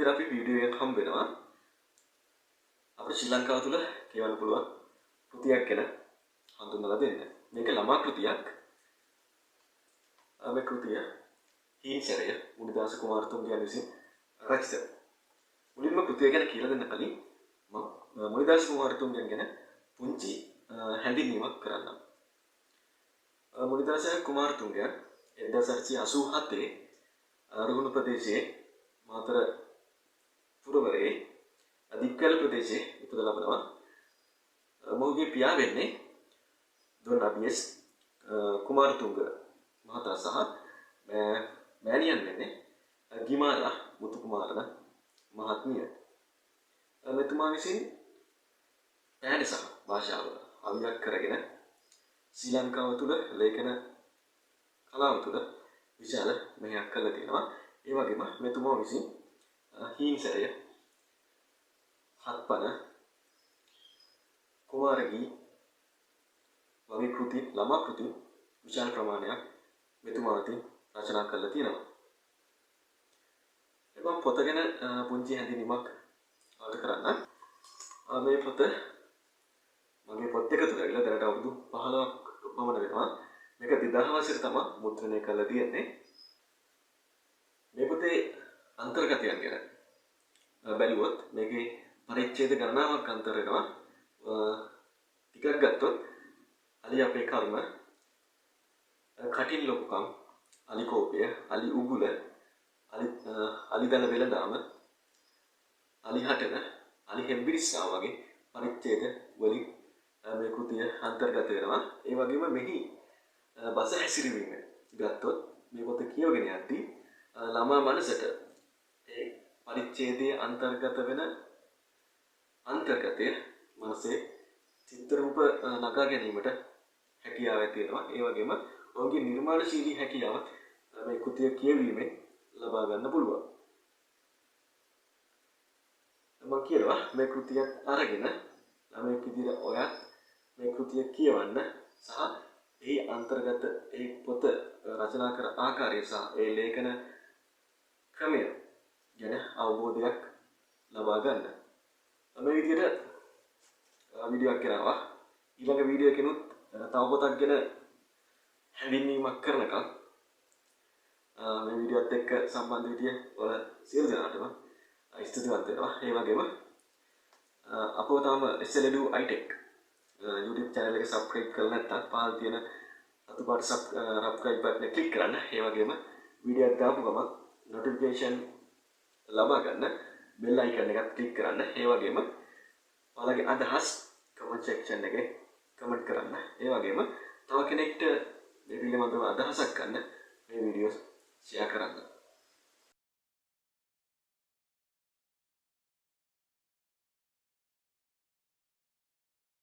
අපි වීඩියෝ එකක් හම්බ වෙනවා අපේ ශ්‍රී ලංකාව තුල කියවන්න පුළුවන් කෘතියක් ගැන හඳුන්වලා දෙන්න. මේක ළමා කෘතියක්. මේ කෘතිය හීන්සරය මුනිදාස කුමාරතුංගයන් විසින් රචිත. මුලින්ම කෘතිය ගැන කියලා දෙන්න කලින් මම මුනිදාස කුමාරතුංගයන් ගැන පුංචි හැඳින්වීමක් කරන්නම්. මුනිදාස කුමාරතුංගයන් 1887 රුහුණු ප්‍රදේශයේ මාතර පුරවරයේ අධිකල ප්‍රදේශයේ උපත ලබනවා. මොහුගේ පියා වෙන්නේ දොන් අබියස් කුමාරතුංග මහතා සහ මෑණියන් වෙන්නේ ගිමාලා මුතු කුමාරන මහත්මිය. මෙතුමා විසින් පැහැදිලි සහ භාෂාව අවියක් කරගෙන ශ්‍රී ලංකාව තුළ ලේඛන කලාව තුළ විශාල මෙහෙයක් කළා තියෙනවා. ඒ වගේම මෙතුමා විසින් හීන්සරය, හත්පන, කුමාරගී වගේ කෘති, ළමා කෘති විශාල ප්‍රමාණයක් මෙතුමා විසින් රචනා කළා තියෙනවා. එනම් පොත ගැන පුංචි හැඳින්වීමක් අවශ්‍ය කරන්න. මේ පොත මගේ පොත් එක තුල ඉල දැනට අවුරුදු 15ක් පමණ වෙනවා. මේක 2000 වසරේ තමයි මුද්‍රණය කරලා තියෙන්නේ. මේ පොතේ අන්තර්ගතයන් ගැන බැලුවොත් මේකේ පරිච්ඡේද ගණනාවක් අන්තර් වෙනවා. ටිකක් ගත්තොත් අලි අපේ කර්ම, කටින් ලොකුකම්, අලි කෝපය, අලි උගුල, අලි දල වෙලඳාම, අලි හටන, අලි හෙම්බිරිස්සා වගේ පරිච්ඡේද වලින් මේ කෘතිය අන්තර්ගත වෙනවා. ඒ වගේම මෙහි බස හැසිරවීම ගත්තොත් මේ පොත කියවගෙන යද්දී ළමා මනසට ඒ පරිච්ඡේදයේ අන්තර්ගත වෙන අන්තර්ගතය මනසේ චිත්‍ර රූප නගා ගැනීමට හැකියාවක් තියෙනවා. ඒ වගේම ඔවුන්ගේ නිර්මාණශීලී හැකියාව මේ කෘතිය කියවීමෙන් ලබා ගන්න පුළුවන්. මම කියනවා මේ කෘතිය අරගෙන ළමයෙක් විදිහට ඔයත් මේ කෘතිය කියවන්න සහ ඒ අන්තර්ගත ඒ පොත රචනා කර ආකාරය සහ ඒ ලේඛන ක්‍රමය ගැන අවබෝධයක් ලබා ගන්න. මේ විදිහට වීඩියෝ එකක් කරනවා. ඊළඟ වීඩියෝ එකෙනුත් තව පොතක් ගැන හැඳින්වීමක් කරනකම් මේ වීඩියෝත් එක්ක සම්බන්ධ විදිය ඔය සියලු දෙනාටම ස්තුතිවන්ත වෙනවා. ඒ වගේම අපව තාම SLEDU iTech YouTube channel එක subscribe කරලා නැත්නම් පහළ තියෙන අතුපාට subscribe button එක click කරන්න. ඒ වගේම වීඩියෝ එක දාපු ගමන් notification ලබා ගන්න bell icon එකත් click කරන්න. ඒ වගේම ඔයාලගේ අදහස් comment section එකේ comment කරන්න. ඒ වගේම තව කෙනෙක්ට මේ පිළිබඳව අදහසක් ගන්න මේ වීඩියෝ share කරන්න.